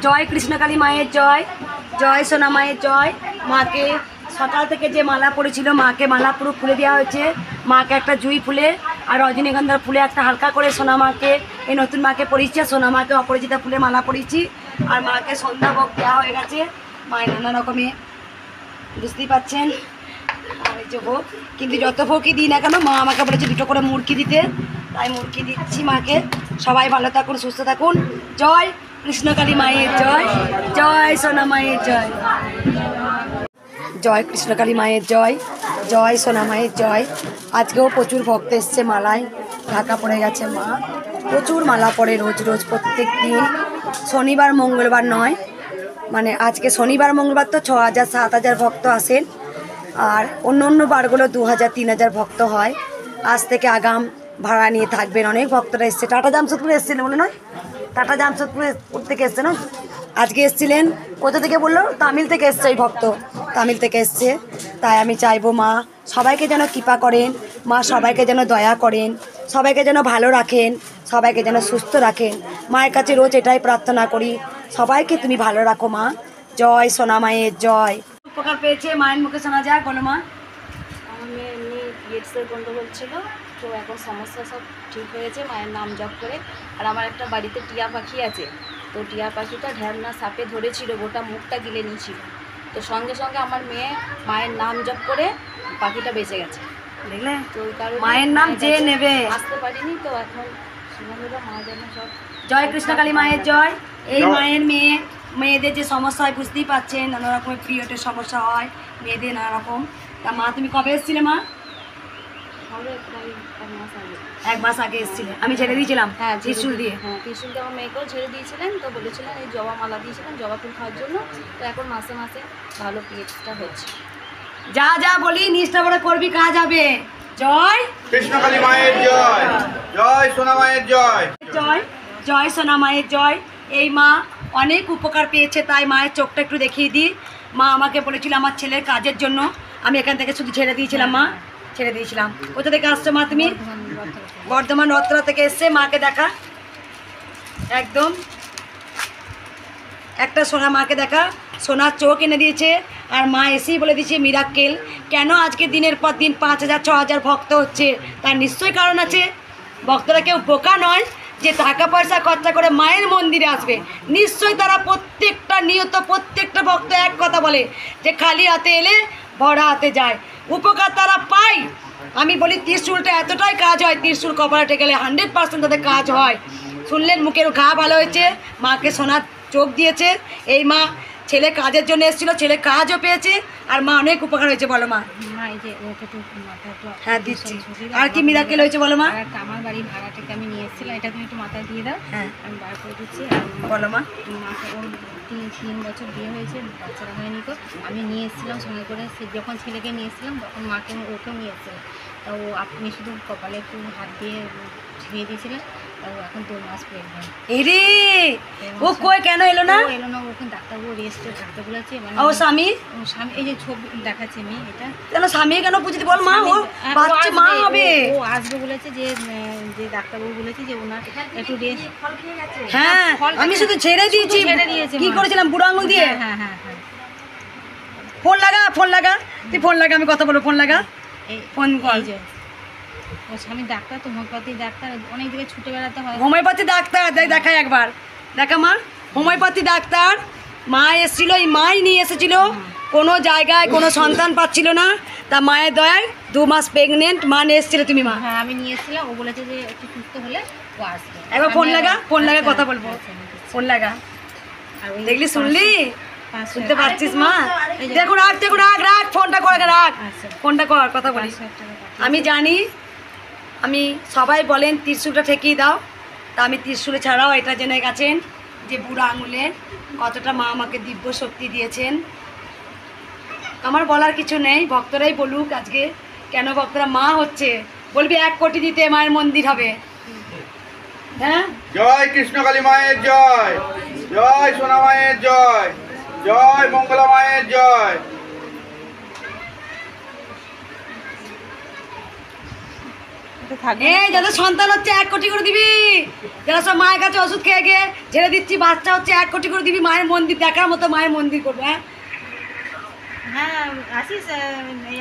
জয় কৃষ্ণকালী মায়ের জয়, জয় সোনা মায়ের জয়। মাকে সকাল থেকে যে মালা পড়েছিল, মাকে মালা পুরো খুলে দেওয়া হয়েছে। মাকে একটা জুঁই ফুলে আর রজনীগন্ধার ফুলে একটা হালকা করে সোনা মাকে, এই নতুন মাকে পরিয়েছি, আর সোনা মাকে অপরাজিতা ফুলে মালা পরিয়েছি। আর মাকে সন্ধ্যা ভোগ দেওয়া হয়ে গেছে। মায়ের নানা রকমের বুঝতেই পাচ্ছেন। আর এই যে ভোগ, কিন্তু যত ভোগই দিই না কেন, মা আমাকে বলেছে দুটো করে মুরগি দিতে, তাই মুরগি দিচ্ছি মাকে। সবাই ভালো থাকুন, সুস্থ থাকুন। জয় কৃষ্ণকালী মায়ের জয়, জয় সোনা মায়ের জয়। জয় কৃষ্ণকালী মায়ের জয়, জয় সোনা মায়ের জয়। আজকেও প্রচুর ভক্ত এসছে, মালায় ঢাকা পড়ে গেছে মা। প্রচুর মালা পড়ে রোজ রোজ, প্রত্যেক দিন। শনিবার মঙ্গলবার নয়, মানে আজকে শনিবার মঙ্গলবার তো 6000 7000 ভক্ত আসেন, আর অন্য অন্য বারগুলো 2000 3000 ভক্ত হয়। আজ থেকে আগাম ভাড়া নিয়ে থাকবেন। অনেক ভক্তরা এসছে, টাটা জামশেদপুরে এসেছিলেন বলে নয়, টাটা জামশেদপুর থেকে এসছে না, আজকে এসছিলেন। কোথা থেকে বললো? তামিল থেকে এসছে ওই ভক্ত, তামিল থেকে এসছে। তাই আমি চাইবো মা সবাইকে যেন কৃপা করেন, মা সবাইকে যেন দয়া করেন, সবাইকে যেন ভালো রাখেন, সবাইকে যেন সুস্থ রাখেন। মায়ের কাছে রোজ এটাই প্রার্থনা করি, সবাইকে তুমি ভালো রাখো মা। জয় সোনা মায়ের জয়। উপকার পেয়েছে মায়ের মুখে শোনা যায়, বলো মা। আমার মেয়ে এমনি পিরিয়ডসের গন্ডগোল ছিল, তো এখন সমস্যা সব ঠিক হয়েছে মায়ের নাম জপ করে। আর আমার একটা বাড়িতে টিয়া পাখি আছে, তো টিয়া পাখিটা ঢ্যাবনা সাপে ধরেছিল, গোটা মুখটা গিলে নিয়েছিল। তো সঙ্গে সঙ্গে আমার মেয়ে মায়ের নাম জপ করে পাখিটা বেঁচে গেছে, দেখলে? তো ওই কারণে মায়ের নাম যে নেবে। আসতে পারিনি, তো এখন সুন্দর মা যেন সব। জয় কৃষ্ণকালী মায়ের জয়। এই মায়ের মেয়েদের যে সমস্যা হয় বুঝতেই পাচ্ছেন, নানা রকমের পিরিয়ডের সমস্যা হয় মেয়েদের নানা রকম। তা মা তুমি কবে এসেছিলে মা? হবে প্রায় 1 মাস আগে। 1 মাস আগে এসেছিলে, আমি ছেড়ে দিয়েছিলাম হ্যাঁ, ত্রিশূল দিয়ে। হ্যাঁ, ত্রিশূল দিয়ে আমার মেয়েকেও ছেড়ে দিয়েছিলেন, তো বলেছিলেন এই জবা মালা দিয়েছিলেন জবা ফুল খাওয়ার জন্য। তো এখন মাসে মাসে ভালো পিরিয়ডসটা হচ্ছে। যা যা বলি নিষ্ঠা করে করবি, কাজ হবে। জয় কৃষ্ণকালী মায়ের জয়, জয় সোনা মায়ের জয়, জয়, জয় সোনা মায়ের জয়। এই মা অনেক উপকার পেয়েছে, তাই মায়ের চোখটা একটু দেখিয়ে দিই। মা আমাকে বলেছিল আমার ছেলের কাজের জন্য, আমি এখান থেকে শুধু ছেড়ে দিয়েছিলাম মা, ছেড়ে দিয়েছিলাম। কোথা থেকে আসছো মা তুমি? বর্ধমান রত্রা থেকে এসছে। মাকে দেখা, একদম একটা সোনা, মাকে দেখা, সোনার চোখ এনে দিয়েছে। আর মা এসেই বলে দিয়েছে মিরাক্কেল। কেন আজকে দিনের পর দিন 5000 6000 ভক্ত হচ্ছে, তার নিশ্চয়ই কারণ আছে। ভক্তরা কেউ বোকা নয় যে টাকা পয়সা খরচা করে মায়ের মন্দিরে আসবে। নিশ্চয়ই তারা প্রত্যেকটা নিয়ত, প্রত্যেকটা ভক্ত এক কথা বলে যে খালি হাতে এলে ভরা হাতে যায়, উপকার তারা পায়। আমি বলি ত্রিশূলটা এতটাই কাজ হয়, ত্রিশূল কপালে গেলে 100% তাদের কাজ হয়। শুনলেন, মুখের ঘা ভালো হয়েছে, মাকে সোনার চোখ দিয়েছে। এই মা ছেলে কাজের জন্য এসেছিলো, ছেলে কাজও পেয়েছে, আর মা অনেক উপকার হয়েছে। বলো মা। হ্যাঁ দিচ্ছি। আর কি মিরাকেল হয়েছে বলো মা। আমার বাড়ির ভাড়াটাকে আমি নিয়ে এসেছিলাম, এটা তুমি একটু মাথায় দিয়ে দাও। হ্যাঁ আমি বার করে দিচ্ছি। বলো মা। মাকে ওর 3 বছর বিয়ে হয়েছে, বাচ্চারা হয়নি। তো আমি নিয়ে এসেছিলাম সঙ্গে করে, সে যখন ছেলেকে নিয়ে এসেছিলাম তখন মাকে ওকেও নিয়ে এসেছিলাম। তো আপনি শুধু কপালে একটু হাত দিয়ে ধুয়ে দিয়েছিলেন, তো এখন 2 মাস প্রেগনেন্ট। এরে ও কই কেন এলো না? এলো না, ওখানে ডাক্তারবাবু রেস্টে থাকতে বলেছে। ও স্বামী, স্বামী এই যে ছবি দেখাচ্ছে মেয়ে, এটা কেন স্বামী কেন বুঝতে বল মা, ও বাচ্চা মা হবে। ও আসবে বলেছে, যে ডাক্তারবাবু বলেছে যে ওনার একটু রেস্ট। হ্যাঁ আমি শুধু ছেড়ে দিয়েছি। কি করেছিলাম বুড়ো আঙুল দিয়ে? হ্যাঁ হ্যাঁ হ্যাঁ। ফোন লাগা, ফোন লাগা, তুই ফোন লাগা, আমি কথা বলবো, ফোন লাগা, ফোন কর। ও স্বামী ডাক্তার, তো হোমিওপ্যাথি ডাক্তার, অনেক জায়গায় ছুটে বেড়াতে হয়। হোমিওপ্যাথি ডাক্তার দেখায় একবার, দেখা মা। হোমিওপ্যাথি ডাক্তার মা এসেছিল, এই মাই নিয়ে এসেছিল। কোনো জায়গায় কোনো সন্তান পাচ্ছিল না, তা মায়ের দয়ায় 2 মাস প্রেগনেন্ট মা নিয়ে এসেছিলে তুমি মা। হ্যাঁ আমি নিয়ে এসেছিলাম, ও বলেছে যে একটু সুস্থ হলে ও আসবে। একবার ফোন লাগা, ফোন লাগা, কথা বলবো, ফোন লাগা। দেখলি, শুনলি, শুনতে পাচ্ছিস মা? দেখো রাখ, দেখো রাখ, রাখ ফোনটা করে রাখ, ফোনটা কর, কথা বলি। আমি জানি, আমি সবাই বলেন ত্রিশূলটা ঠেকিয়ে দাও, তা আমি ত্রিশূলে ছাড়াও এটা জেনে গেছেন যে বুড়ো আঙুলের কতটা মা আমাকে দিব্য শক্তি দিয়েছেন। আমার বলার কিছু নেই, ভক্তরাই বলুক আজকে কেন ভক্তরা মা হচ্ছে। বলবি 1 কোটি দিতে মায়ের মন্দির হবে। হ্যাঁ, জয় কৃষ্ণকালী মায়ের জয়, জয় সোনা মায়ের জয়, জয় মঙ্গলা মায়ের জয়। এই যাদের সন্তান হচ্ছে 1 কোটি করে দিবি, যারা সব মায়ের কাছে ওষুধ খেয়ে গিয়ে ঝেড়ে দিচ্ছি বাচ্চা হচ্ছে 1 কোটি করে দিবি, মায়ের মন্দির দেখার মতো মায়ের মন্দির করবো। হ্যাঁ হ্যাঁ আসিস,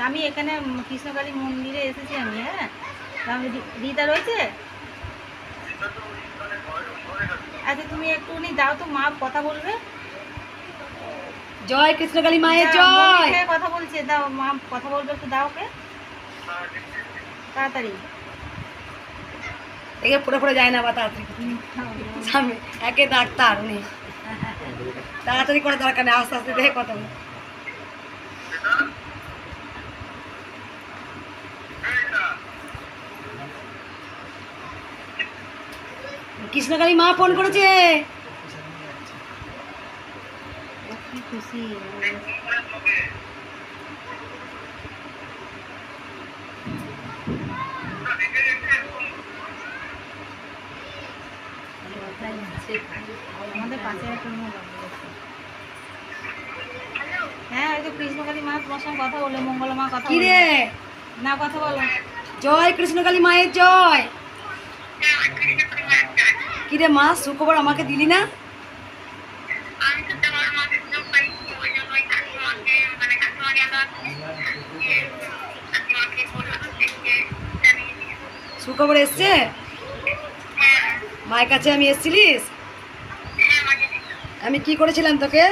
আমি এখানে কৃষ্ণকালী মন্দিরে এসেছি আমি। হ্যাঁ রিতা রয়েছে? আচ্ছা তুমি একটুখানি দাও তো, মা কথা বলবে। জয় কৃষ্ণকালী মায়ের জয়। কথা বলছে, দাও মা কথা বলবে, একটু দাও ওকে তাড়াতাড়ি। দেখে পড়ে পড়ে যায় না বা তাড়াতাড়ি সামনে একে ডাক্তার উনি, তাড়াতাড়ি করে দরকার নেই, আস্তে আস্তে দেখে কথা বলে। কৃষ্ণকালী মা ফোন করেছে। কি খুশি। আমাদের পাশে একটা হ্যাঁ ওই তো কৃষ্ণকালী মা তোমার সঙ্গে কথা বলে, মঙ্গলা মা কথা কি বলে। রে না কথা বলো। জয় কৃষ্ণকালী মায়ের জয়। কি রে মা সুখবর আমাকে দিলি না? সুখবর এসছে মায়ের কাছে? আমি এসছিলিস? আমি কি করেছিলাম তোকে?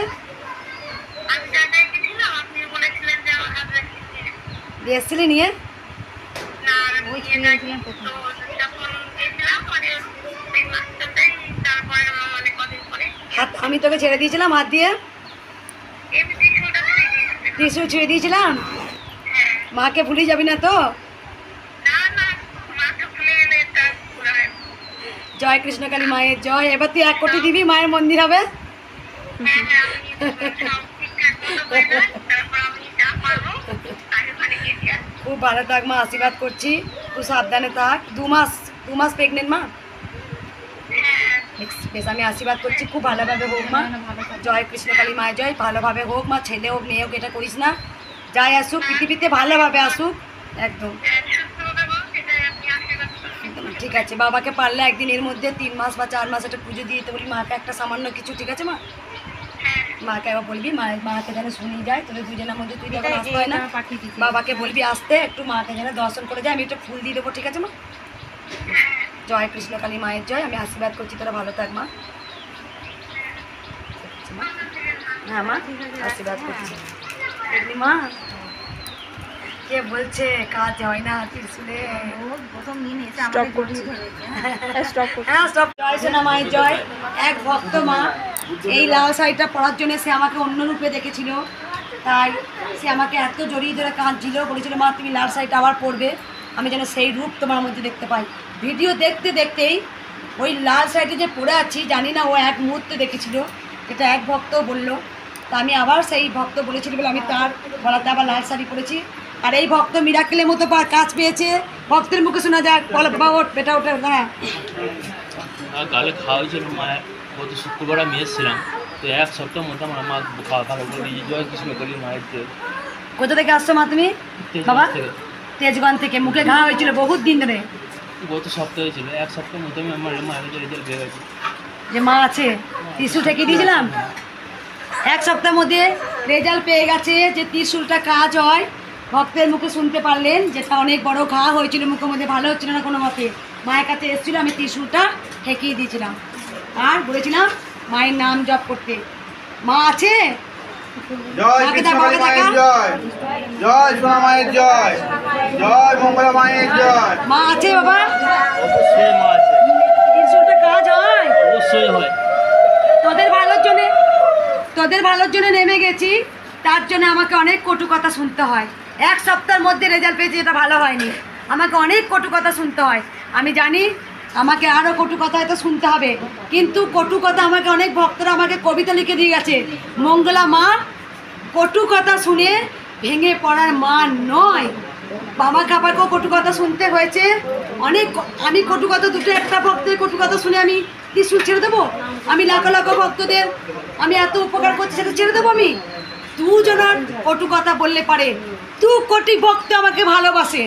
এসছিলি নিয়ে? ওই শুয়েছিলাম কোথায়? হাত আমি তোকে ছেড়ে দিয়েছিলাম হাত দিয়ে, টিসু ছেড়ে দিয়েছিলাম। মাকে ভুলে যাবি না তো? জয় কৃষ্ণকালী মায়ের জয়। এবার তুই 1 কোটি দিবি, মায়ের মন্দির হবে। খুব ভালো থাক মা, আশীর্বাদ করছি, খুব সাবধানে থাক। 2 মাস প্রেগনেন্ট মা। বেশ আমি আশীর্বাদ করছি, খুব ভালোভাবে হোক মা। জয় কৃষ্ণকালী মায়ের জয়। ভালোভাবে হোক মা, ছেলে হোক মেয়ে হোক এটা করিস না, যাই আসুক পৃথিবীতে ভালোভাবে আসুক একদম। ঠিক আছে, বাবাকে পারলে একদিন এর মধ্যে 3 মাস বা 4 মাস একটা পুজো দিয়ে দিতে বলি মাকে, একটা সামান্য কিছু। ঠিক আছে মা? মাকে আবার বলবি মাকে যেন শুনিয়ে যায়, তোদের দুজনের মধ্যে তুই যখন আসতে হয় না, বাবাকে বলবি আসতে, একটু মাকে যেন দর্শন করে যায়। আমি একটা ফুল দিয়ে দেবো। ঠিক আছে মা? জয় কৃষ্ণকালী মায়ের জয়। আমি আশীর্বাদ করছি, তোরা ভালো থাক মা। হ্যাঁ মা আশীর্বাদ করছি। দেখলি মা কে বলছে কাজ হয় না ত্রিশুলে। প্রথম দিন এসে আমাকে জড়িয়ে ধরেছে। হ্যাঁ স্টপ। জয় সোনা মায়ের জয়। এক ভক্ত মা এই লাল শাড়িটা পরার জন্য সে আমাকে অন্য রূপে দেখেছিল, তাই সে আমাকে এত জড়িয়ে ধরে কাঁদছিল, বলেছিল মা তুমি লাল শাড়িটা আবার পরবে, আমি যেন সেই রূপ তোমার মধ্যে দেখতে পাই। ভিডিও দেখতে দেখতেই ওই লাল শাড়িটা যে পরে আছি জানি না ও এক মুহূর্তে দেখেছিল, এটা এক ভক্ত বললো। তা আমি আবার সেই ভক্ত বলেছিল বলে আমি তার গলাতে আবার লাল শাড়ি পরেছি। আর এই ভক্ত মিরাকেলের মতো কাজ পেয়েছে, ভক্তের মুখে শোনা যাক। বলো বাবা ওঠ বেটা ওঠে। হ্যাঁ কালে খাওয়া হয়েছিল মায়ের, গত শুক্রবার আমি এসেছিলাম, তো 1 সপ্তাহ মতো আমার মা খাওয়া খাওয়া বলি জয় কৃষ্ণকালী মায়ের জয়। কোথা থেকে আসছো মা তুমি? বাবা তেজগঞ্জ থেকে। মুখে ঘা হয়েছিল বহুত দিন ধরে? গত সপ্তাহে ছিল, 1 সপ্তাহ মতো আমি আমার মায়ের কাছে রেজাল্ট পেয়ে গেছি। যে মা আছে ত্রিশূল ঠেকিয়ে দিয়েছিলাম, 1 সপ্তাহের মধ্যে রেজাল্ট পেয়ে গেছে যে ত্রিশূলটা কাজ হয়। ভক্তের মুখে শুনতে পারলেন, যেটা অনেক বড় ঘা হয়েছিল মুখের মধ্যে, ভালো হচ্ছিল না কোনো মতে। মায়ের কাছে এসেছিলো, আমি ত্রিশূলটা ঠেকিয়ে দিয়েছিলাম আর বলেছিলাম মায়ের নাম জপ করতে। মা আছে? জয় কৃষ্ণকালী মায়ের জয়। জয় সোনা মায়ের জয়। জয় মঙ্গলা মায়ের জয়। মা আছে বাবা? অবশ্যই মা আছে, ত্রিশূলটা কাজ হয়, অবশ্যই হয়। তোদের ভালোর জন্য নেমে গেছি, তার জন্য আমাকে অনেক কটু কথা শুনতে হয়। 1 সপ্তাহের মধ্যে রেজাল্ট পেয়েছি, এটা ভালো হয়নি, আমাকে অনেক কটু কথা শুনতে হয়। আমি জানি আমাকে আরও কটু কথা হয়তো শুনতে হবে, কিন্তু কটু কথা আমাকে অনেক ভক্তরা আমাকে কবিতা লিখে দিয়ে গেছে। মঙ্গলা মা কটু কথা শুনে ভেঙে পড়ার মা নয়। বাবা খাবারকেও কটু কথা শুনতে হয়েছে অনেক। আমি কটু কথা একটা ভক্তের কটু কথা শুনে আমি ত্রিশূল ছেড়ে দেবো? আমি লাখ লাখ ভক্তদের আমি এত উপকার করছি, সেটা ছেড়ে দেবো আমি? 2 জনের কটু কথা বললে পারে, 2 কোটি ভক্ত আমাকে ভালোবাসে,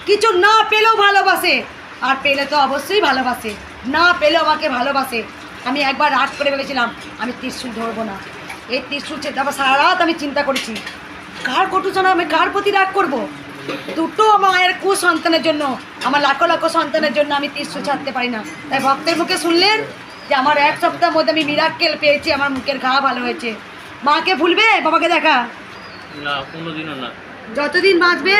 কিছু না পেলেও ভালোবাসে, আর পেলে তো অবশ্যই ভালোবাসে, না পেলেও আমাকে ভালোবাসে। আমি একবার রাত করে ভেবেছিলাম আমি ত্রিশূল ধরবো না, এই ত্রিশূল তারপর সারা রাত আমি চিন্তা করেছি কার কটুচনা আমি কার প্রতি রাগ করবো। দুটো মায়ের কুসন্তানের জন্য, আমার লাখো লাখো সন্তানের জন্য আমি ত্রিশূল ছাড়তে পারি না। তাই ভক্তের মুখে শুনলেন যে আমার 1 সপ্তাহের মধ্যে আমি মিরাক্কেল পেয়েছি, আমার মুখের ঘা ভালো হয়েছে। মাকে ভুলবে বাবাকে দেখা? না, কোনোদিনও না। যতদিন বাঁচবে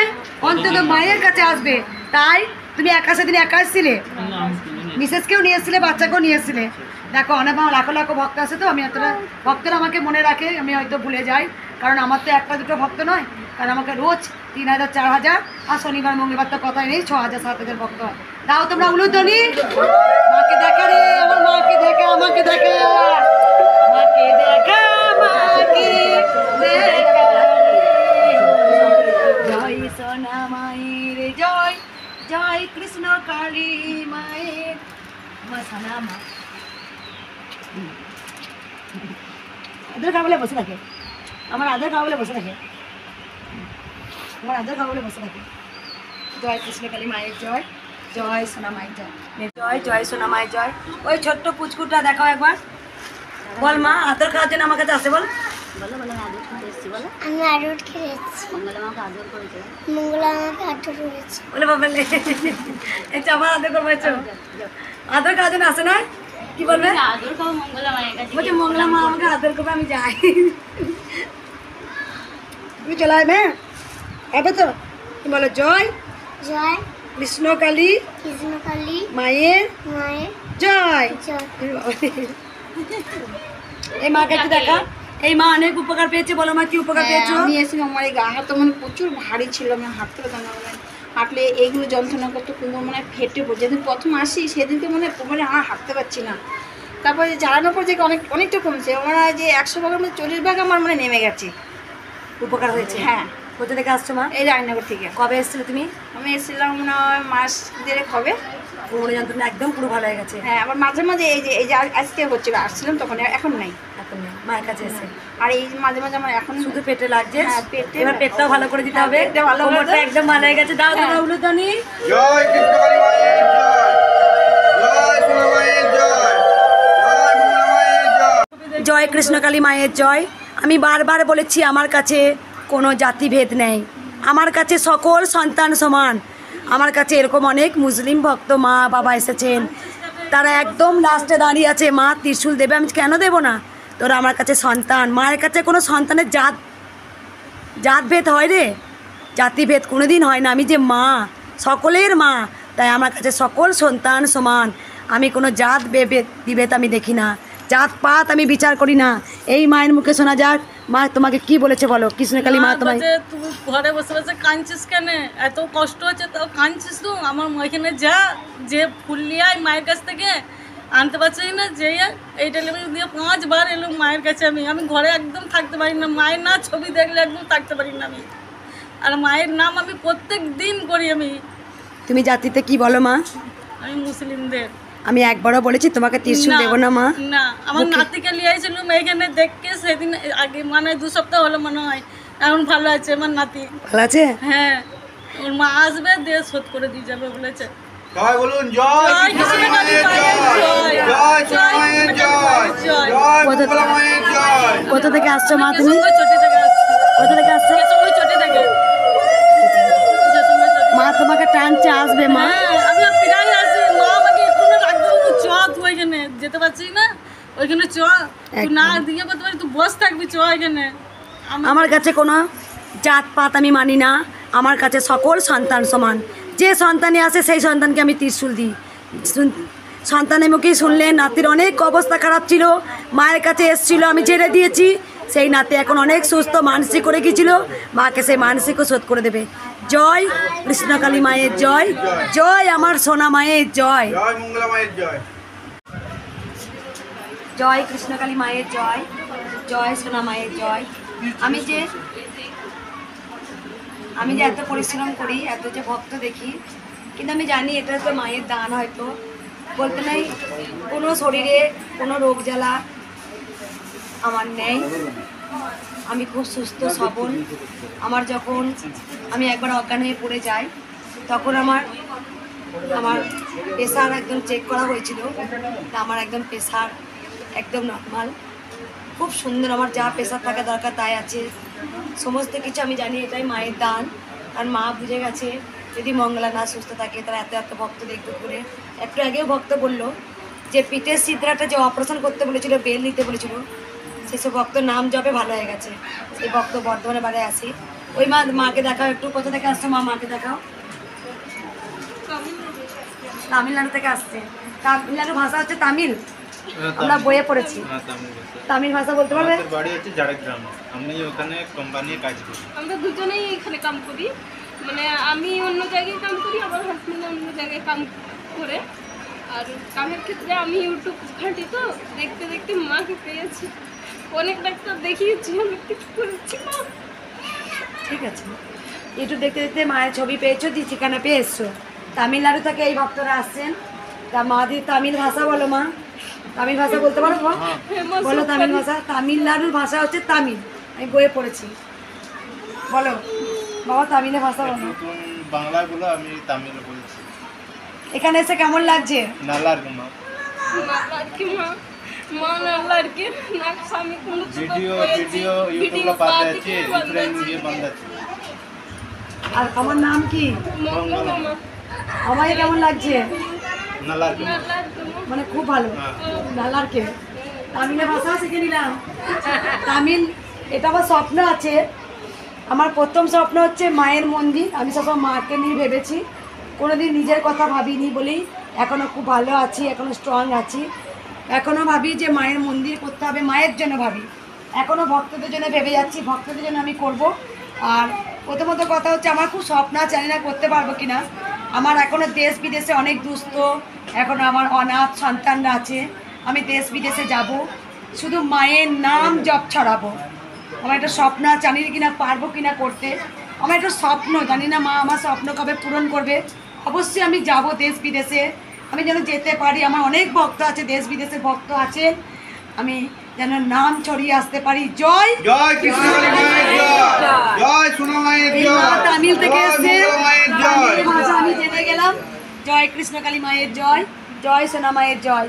অন্তত মায়ের কাছে আসবে। তাই তুমি একা সেদিন একা এসেছিলে, না, আমি কোনোদিন মিসেসকেও নিয়ে এসেছিলে, বাচ্চাকেও নিয়ে এসেছিলে। দেখো অনেক আমার লাখো লাখো ভক্ত আছে, তো আমি এতটা ভক্তরা আমাকে মনে রাখে, আমি হয়তো ভুলে যাই, কারণ আমার তো একটা দুটো ভক্ত নয়, কারণ আমাকে রোজ 3000 4000 আর শনিবার মঙ্গলবার তো কথাই নেই 6000 7000 ভক্ত হয়। দাও তোমরা উলুধ্বনি, মাকে দেখা রে, আমার মাকে দেখা, আমাকে দেখা, মাকে দেখা, মাকে দেখা। জয় সোনা মায়ের জয়, জয় কৃষ্ণ কালী মায়ের, আমার সোনা মা। আদর খাওয়া বলে বসে থাকে, আমার আদর খাওয়া বলে বসে থাকে, আমার আদর খাওয়া বলে বসে থাকে। জয় কৃষ্ণ কালী মায়ের জয়, জয় সোনা মায়ের জয়, জয় জয় সোনা মায়ের জয়। ওই ছোট্ট পুচকুটা দেখাও একবার, বল মা আদর খাওয়ার জন্য আমার কাছে আসে, বল। আমি আদর খেয়েছি, মঙ্গলা আমাকে আদর করেছে, বলে বাবা লে এটা আমার আদর করবো, আদর খাওয়ার জন্য আসে না, কি বলবে? আদর খাও মঙ্গলা মায়ের কাছে। বলছে মঙ্গলা মা আমাকে আদর করবে, আমি যাই। তুমি চলে আসবে, হবে তো? তুমি বলো জয় জয় কৃষ্ণ কালী কৃষ্ণকালী মায়ের মায়ের জয়। জয়। এই মা কাছে দেখা, এই মা অনেক উপকার পেয়েছে, বলো মা কি উপকার পেয়েছো? আমি এসে আমার এই গা হাত মানে প্রচুর ভারী ছিল, আমি হাঁটতে পারতাম না, মানে হাঁটলে এইগুলো যন্ত্রণা করতো, কিন্তু মানে ফেটে পড়ে। যেদিন প্রথম আসি সেদিনকে মানে আর হাঁটতে পারছি না। তারপরে জ্বালানোর পর যে অনেকটা কমছে, আমার যে 100 ভাগের মধ্যে 40 ভাগ আমার মানে নেমে গেছে। উপকার হয়েছে। হ্যাঁ, কোথা থেকে আসছো মা? এই রায়নগর থেকে। কবে এসেছিলে তুমি? আমি এসেছিলাম মনে হয় মাস 1.5 হবে। কোমরে যন্ত্রণা একদম পুরো ভালো হয়ে গেছে। হ্যাঁ, আবার মাঝে মাঝে এই যে আজকে হচ্ছিল, আসছিলাম তখন, এখন নাই। এখন নেই, মায়ের কাছে এসে আর এই মাঝে মাঝে আমার এখন শুধু পেটে লাগছে। হ্যাঁ, পেটে এবার পেটটাও ভালো করে দিতে হবে, পেটটা ভালো করে কোমরটা দাও। একদম ভালো হয়ে গেছে। দাও তোমরা উলুধ্বনি। জয় কৃষ্ণ কালী মায়ের জয়, জয় সোনা মায়ের জয়, জয় মঙ্গলা মায়ের জয়। জয় কৃষ্ণকালী মায়ের জয়। আমি বারবার বলেছি আমার কাছে কোনো জাতিভেদ নেই, আমার কাছে সকল সন্তান সমান। আমার কাছে এরকম অনেক মুসলিম ভক্ত মা বাবা এসেছেন, তারা একদম লাস্টে দাঁড়িয়ে আছে, মা ত্রিশূল দেবে, আমি কেন দেবো না? তোরা আমার কাছে সন্তান, মায়ের কাছে কোনো সন্তানের জাতভেদ হয় রে, জাতিভেদ কোনোদিন হয় না। আমি যে মা, সকলের মা, তাই আমার কাছে সকল সন্তান সমান। আমি কোনো জাত বিভেদ আমি দেখি না, জাত পাত আমি বিচার করি না। এই মায়ের মুখে শোনা যাক, মা তোমাকে কি বলেছে বলো? কৃষ্ণকালী মা তোমায় তুই ঘরে বসে বসে কাঁদছিস কেন? এত কষ্ট হচ্ছে তাও কাঁদছিস? তো আমার এখানে যে ফুল নিয়ে আয় মায়ের কাছ থেকে, আনতে পারছি না, যে এই ডেলিভারি দিয়ে 5 বার এলো মায়ের কাছে। আমি ঘরে একদম থাকতে পারি না, মায়ের না ছবি দেখলে একদম থাকতে পারি না আমি। আর মায়ের নাম আমি প্রত্যেক দিন করি। তুমি জাতিতে কি বলো মা? আমি মুসলিমদের। আমি একবারও বলেছি তোমাকে ত্রিশূল দেবো না মা? না, আমার নাতিকে নিয়ে আইছিলাম এখানে দেখকে, সেদিন আগে মানে 2 সপ্তাহ হলো মনে হয়। এখন ভালো আছে আমার নাতি। ভালো আছে? হ্যাঁ, ওর মা আসবে, দিয়ে শোধ করে দিয়ে যাবে বলেছে। জয় বলুন, জয় কৃষ্ণ মায়ের জয়, জয় সোনা মায়ের জয়, জয় মঙ্গলা মায়ের জয়। কোথা থেকে আসছো মা তুমি? কেশবপুর চটি থেকে আসছি। কোথা থেকে আসছো কেশবপুর চটি থেকে। কেশবপুর চটি। মা? তোমাকে টানছে, আসবে মা। হ্যাঁ, আমি প্রায় আসি। মা আমাকে একটু না রাখতে বলতো, চ তুই ওইখানে যেতে পারছি না, ওইখানে চ, তুই না দিয়ে করতে পারি, তুই বস থাকবি, চ এখানে। আমার কাছে কোনো জাতপাত আমি মানি না, আমার কাছে সকল সন্তান সমান। যে সন্তানে আসে সেই সন্তানকে আমি ত্রিশূল দিই। সন্তানের মুখেই শুনলেন নাতির অনেক অবস্থা খারাপ ছিল, মায়ের কাছে এসেছিল, আমি ছেড়ে দিয়েছি। সেই নাতি এখন অনেক সুস্থ, মানসিক করে গিয়েছিল, মাকে সেই মানসিকও শোধ করে দেবে। জয় কৃষ্ণকালী মায়ের জয়, জয় আমার সোনা মায়ের জয়, জয় মঙ্গলা মায়ের জয়। জয় কৃষ্ণকালী মায়ের জয়, জয় সোনা মায়ের জয়। আমি যে এত পরিশ্রম করি, এত যে ভক্ত দেখি, কিন্তু আমি জানি এটা তো মায়ের দান। হয়তো বলতে নেই কোনো শরীরে কোনো রোগ জ্বালা আমার নেই, আমি খুব সুস্থ সবল। আমার যখন আমি একবার অজ্ঞান হয়ে পড়ে যাই, তখন আমার প্রেশার একদম চেক করা হয়েছিল, তা আমার একদম প্রেশার একদম নর্মাল, খুব সুন্দর। আমার যা প্রেশার থাকা দরকার তাই আছে, সমস্ত কিছু আমি জানি এটাই মায়ের দান। আর মা বুঝে গেছে যদি মঙ্গলা না সুস্থ থাকে তারা এত এত ভক্ত দেখবে করে। একটু আগেও ভক্ত বললো যে পিঠের সিদ্রাটা যে অপারেশন করতে বলেছিল, বেল নিতে বলেছিল, সেসব ভক্ত নাম জপে ভালো হয়ে গেছে। সেই ভক্ত বর্ধমানে বাড়ি আসি। ওই মাকে দেখাও একটু, কোথা থেকে আসছো মা? মাকে দেখাও। তামিলনাড়ু থেকে আসছে। তামিলনাড়ু ভাষা হচ্ছে তামিল, আমরা বইয়ে পড়েছি। তামিল ভাষা বলতে পারবে? আমাদের বাড়ি হচ্ছে ঝাড়গ্রাম, আমি ওখানে কোম্পানি কাজ করি। আমরা দুজনেই এখানে কাম করি, মানে আমি অন্য জায়গায় কাম করি, আমার হাজবেন্ড অন্য জায়গায় কাম করে। আর কামের ক্ষেত্রে আমি ইউটিউব ঘাঁটি, তো দেখতে দেখতে মাকে পেয়েছি। অনেক ডাক্তার দেখিয়েছি, আমি কিছু করেছি না। ঠিক আছে, ইউটিউব দেখতে দেখতে মায়ের ছবি পেয়েছো, দিয়ে ঠিকানা পেয়ে এসছো। তামিলনাড়ু থেকে এই ভক্তরা আসছেন। তা মা দিয়ে তামিল ভাষা বলো মা, তামিল ভাষা বলতে পারো? বলো তামিল ভাষা। তামিলনাড়ুর ভাষা হচ্ছে তামিল, আমি বইয়ে পড়েছি। বলো বাবা তামিলের ভাষা বলো। বাংলাগুলো আমি তামিল বলছি। এখানে এসে কেমন লাগছে? நல்லா இருக்கு মা। நல்லா இருக்கு నాకు స్వామి ভিডিও ইউটিউবে পাঠাচ্ছি, ডিফারেন্ট ভিডিও বানাচ্ছি। আর আমার নাম কি? আমাকে কেমন লাগছে? நல்லா இருக்கு মানে খুব ভালো। নালারকে তামিলের ভাষা শিখে নিলাম। তামিল এটা আমার স্বপ্ন আছে। আমার প্রথম স্বপ্ন হচ্ছে মায়ের মন্দির। আমি সবসময় মাকে নিয়ে ভেবেছি, কোনোদিন নিজের কথা ভাবিনি বলেই এখনও খুব ভালো আছি, এখনও স্ট্রং আছি। এখনও ভাবি যে মায়ের মন্দির করতে হবে, মায়ের জন্য ভাবি। এখনও ভক্তদের জন্য ভেবে যাচ্ছি, ভক্তদের জন্য আমি করব। আর প্রথমত কথা হচ্ছে আমার খুব স্বপ্ন আছে, জানি না করতে পারবো কি না। আমার এখনও দেশ বিদেশে অনেক দুস্থ, এখনও আমার অনাথ সন্তানরা আছে। আমি দেশ বিদেশে যাব, শুধু মায়ের নাম জপ ছড়াবো। আমার একটা স্বপ্ন আছে, জানি না কিনা পারবো কিনা করতে। আমার একটা স্বপ্ন, জানি না মা আমার স্বপ্ন কবে পূরণ করবে। অবশ্যই আমি যাব দেশ বিদেশে, আমি যেন যেতে পারি। আমার অনেক ভক্ত আছে, দেশ বিদেশে ভক্ত আছে, আমি যেন নাম ছড়িয়ে আসতে পারি। জয় জয় কৃষ্ণকালী মায়ের জয়, জয় সোনা মায়ের এই জয়, মা তামিল থেকে জয় এসে মঙ্গলা মায়ের জয়। তামিল ভাষা আমি জেনে গেলাম। জয় কৃষ্ণকালী মায়ের জয়, জয় সোনা মায়ের জয়।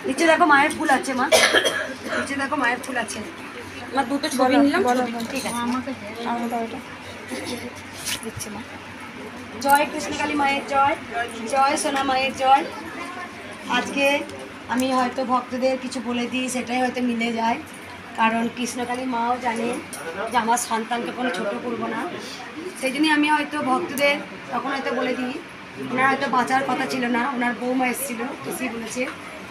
নিচে দেখো মায়ের ফুল আছে মা, নিচে দেখো মায়ের ফুল আছে। আমার দুটো ছবি নিলাম, ঠিক আছে আমাকে দিচ্ছে মা। জয় কৃষ্ণকালী মায়ের জয়, জয় সোনা মায়ের জয়। আজকে আমি হয়তো ভক্তদের কিছু বলে দিই, সেটাই হয়তো মিলে যায়। কারণ কৃষ্ণকালী মাও জানেন যে আমার সন্তানকে কোনো ছোটো করবো না, সেই জন্যই আমি হয়তো ভক্তদের তখন হয়তো বলে দিই। ওনার হয়তো বাঁচার কথা ছিল না, ওনার বৌমা এসেছিলো, এসেই বলেছে।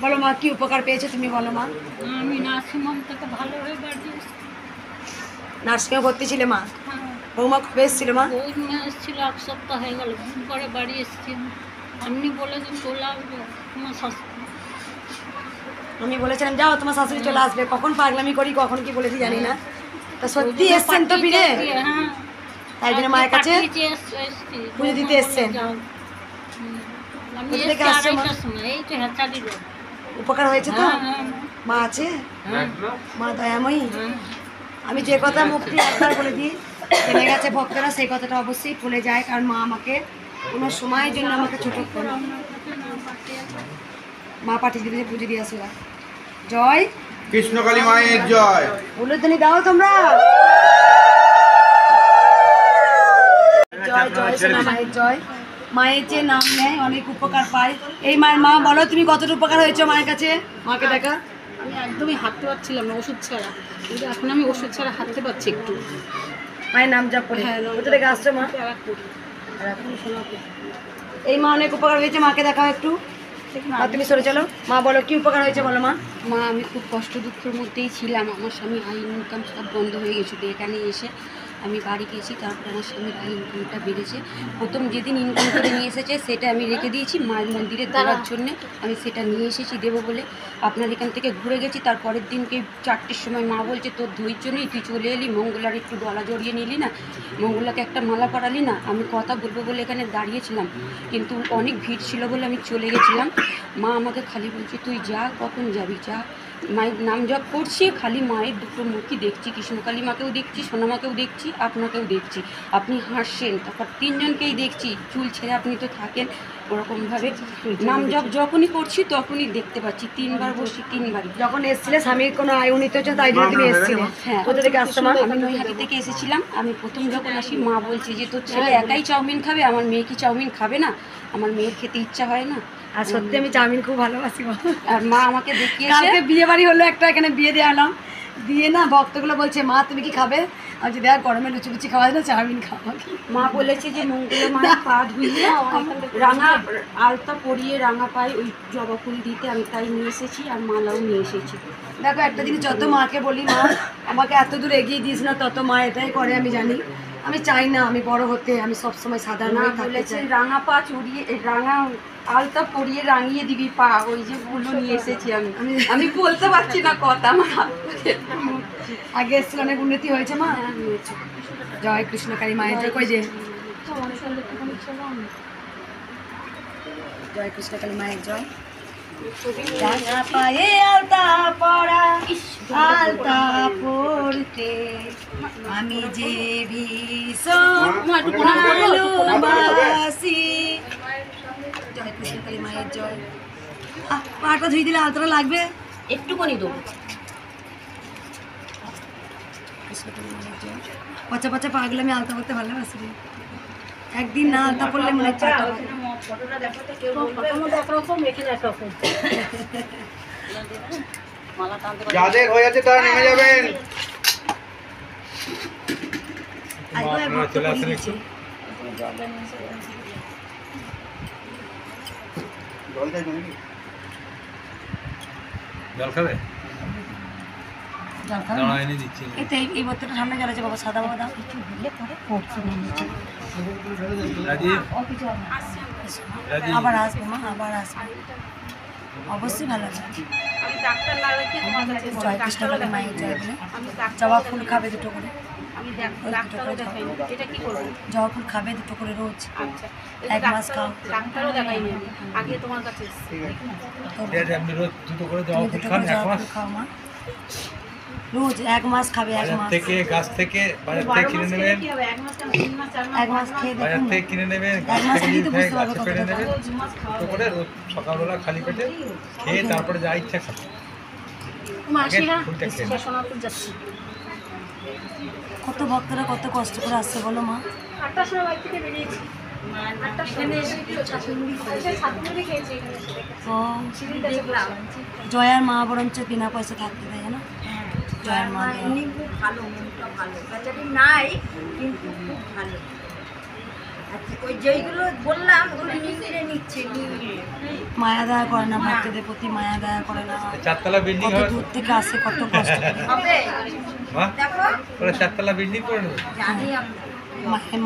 বলো মা কী উপকার পেয়েছো তুমি, বলো মা। আমি নার্সিংহোম থেকে ভালো হয়ে বাড়ি নার্সিংহোমে ভর্তি ছিলে মা? বৌমা কবে এসেছিল মা? ওই নিয়ে এসেছিল, 1 সপ্তাহ হয়ে গেল, পরে বাড়ি এসেছি। আপনি বলে যে চলে আসবে তোমার শাশুড়ি। আমি বলেছিলাম যাও তোমার শাশুড়ি চলে আসবে, কখন পাগলামি করি কখন কি বলেছি জানি না। তা সত্যি এসছেন তো ফিরে? হ্যাঁ, তাই জন্য মায়ের কাছে এসছি পুজো দিতে এসছেন। আমি কোথা থেকে এসছি আসছো মা? 2:30টার সময়, এই তো হ্যাচারি রোড। উপকার হয়েছে তো? হ্যাঁ, মা আছে, হ্যাঁ, মা দয়াময়ী। হ্যাঁ। আমি যে কথা মুক্তি একবার বলে দিই, জেনে গেছে ভক্তরা, সেই কথাটা অবশ্যই ভুলে যায়। কারণ মা আমাকে কোনো সময়ের জন্য আমাকে ছোটো করে না। মা পাঠিয়ে দিলে পুজো দিয়ে আসো। জয় কৃষ্ণকালী মায়ের জয়। উলুধ্বনি দাও তোমরা। জয় জয় সোনা মায়ের জয়। মায়ের যে নাম নেয় অনেক উপকার পায়। এই মায়ের মা বলো তুমি কতটা উপকার হয়েছো মায়ের কাছে, মাকে দেখা। আমি একদমই হাঁটতে পারছিলাম না ওষুধ ছাড়া, কিন্তু এখন আমি ওষুধ ছাড়া হাঁটতে পারছি একটু। মায়ের নাম জপ করে। হ্যাঁ, কোথা থেকে আসছো মা? এই মা অনেক উপকার হয়েছে, মাকে দেখাও একটু। মা তুমি সরে চলো। মা বলো কি উপকার হয়েছে বলো মা। মা আমি খুব কষ্ট দুঃখের মধ্যেই ছিলাম, আমার স্বামী আই ইনকাম সব বন্ধ হয়ে গেছিলো। এখানে এসে আমি বাড়ি গেছি, তারপরে আমার স্বামীর আই ইনকামটা বেড়েছে। প্রথম যেদিন ইনকাম করে নিয়ে এসেছে সেটা আমি রেখে দিয়েছি মায়ের মন্দিরে দেওয়ার জন্যে। আমি সেটা নিয়ে এসেছি দেবো বলে। আপনার এখান থেকে ঘুরে গেছি, তারপরের দিনকে 4টের সময় মা বলছে তোর ধৈর্য নেই, তুই চলে এলি, মঙ্গলার একটু গলা জড়িয়ে নিলি না, মঙ্গলাকে একটা মালা পরালি না। আমি কথা বলবো বলে এখানে দাঁড়িয়েছিলাম, কিন্তু অনেক ভিড় ছিল বলে আমি চলে গেছিলাম। মা আমাকে খালি বলছে তুই যা, কখন যাবি যা। মায়ের নাম জপ করছি, খালি মায়ের দুটো মুখই দেখছি, কৃষ্ণকালী মাকেও দেখছি, সোনামাকেও দেখছি, আপনাকেও দেখছি। আপনি হাসছেন, তারপর তিনজনকেই দেখছি, চুল ছেড়ে আপনি তো থাকেন ওরকমভাবে। নাম জপ যখনই করছি তখনই দেখতে পাচ্ছি, 3 বার বসছি 3 বারই। যখন এসছিলে স্বামীর কোনো আয় উন্নীত হচ্ছে তাই জন্য তুমি এসেছিলে? হ্যাঁ, কোথা থেকে আসছো মা? আমি নৈহাটি থেকে এসেছিলাম। আমি প্রথম যখন আসি মা বলছে যে তোর ছেলে একাই চাউমিন খাবে, আমার মেয়ে কি চাউমিন খাবে না? আমার মেয়ের খেতে ইচ্ছা হয় না। আর সত্যি আমি চাউমিন খুব ভালোবাসি মা। আর মা আমাকে দেখিয়েছে। কালকে বিয়ে বাড়ি হলো একটা, এখানে বিয়ে দিয়ে এলাম, দিয়ে না ভক্তগুলো বলছে মা তুমি কি খাবে? আর যদি আর গরমে লুচি লুচি খাওয়া যায় না, চাউমিন খাওয়া। মা বলেছে যে মঙ্গলা মায়ের পা ধুইয়ে রাঙা আলতা পরিয়ে রাঙা পায়ে ওই জবা ফুল দিতে, আমি তাই নিয়ে এসেছি আর মালাও নিয়ে এসেছি। দেখো একটা জিনিস, যত মাকে বলি মা আমাকে এত দূর এগিয়ে দিস না, তত মা এটাই করে আমি জানি। আমি চাই না আমি বড় হতে, আমি সবসময় সাধারণ মা থাকতে বলেছে চাই। রাঙা পা চড়িয়ে রাঙা আলতা পরিয়ে রাঙিয়ে দিবি পা, ওই যে ফুলও নিয়ে এসেছি আমি বলতে পারছি না কথা, আমার আগে এসেছিল অনেক উন্নতি হয়েছে মা। জয় কৃষ্ণকালী মায়ের জয়। কই যে জয় কৃষ্ণকালী মায়ের জয়। রাঙা পায়ে আলতা পরা, আলতা পড়তে আমি যে ভীষণ ভালোবাসি। জয় কৃষ্ণকালী মায়ের জয়। পাটা ধুই দিলে আলতাটা লাগবে একটুখানি দেবো। পচা পচা পাগুলো আমি আলতা করতে ভালোবাসি। একদিন না আলতা পড়লে মনে হচ্ছে যাদের হয়ে আছে তারা নেমে যাবেন। জল খাবে? এই বোতলটা ঠান্ডা জল আছে বাবা, সাদা বাবা দাও। কিছু দিলে পরে পড়ছে না নিচে। আবার আসবে মা, আবার আসবে, অবশ্যই ভালো লাগবে। জয় কৃষ্ণকালী মায়ের জয় বলে জবা ফুল খাবে 2টো করে, জবা ফুল খাবে 2টো করে রোজ, 1 মাস খাও। আগে তোমার কাছে আপনি রোজ 2টো করে জবা ফুল খান, 1 মাস খাও মা, রোজ 1 মাস খাবে। 1 মাস থেকে গাছ থেকে বাজার থেকে কিনে নেবেন, 1 মাস খেয়ে বাজার দেখুন, থেকে কিনে নেবেন, 1 মাস খেয়ে তো বুঝতে পারবো গাছে পেড়ে নেবেন, তো করে রোজ সকালবেলা খালি পেটে খেয়ে তারপরে যা ইচ্ছা খাবেন। কত ভক্তরা কত কষ্ট করে আসছে বলো মা। 8টার সময় বাড়ি থেকে বেরিয়েছি, 8টার সময় ছাতুমুড়ি খেয়েছি এখানে। জয়ার মা বরঞ্চ বিনা পয়সা থাকতে দেয় না। জয়ার মা খুব ভালো, মনটা ভালো, বেচারি নাই কিন্তু খুব ভালো। আচ্ছা ওই যেইগুলো বললাম ওগুলো নিচ্ছে মায়া দয়া করে না, ভক্তদের প্রতি মায়া দয়া করে না। 4তলা বিল্ডিং কত হবে, দূর থেকে আসে, কত কষ্ট করে। ওরা 4তলা বিল্ডিং করে নেবে।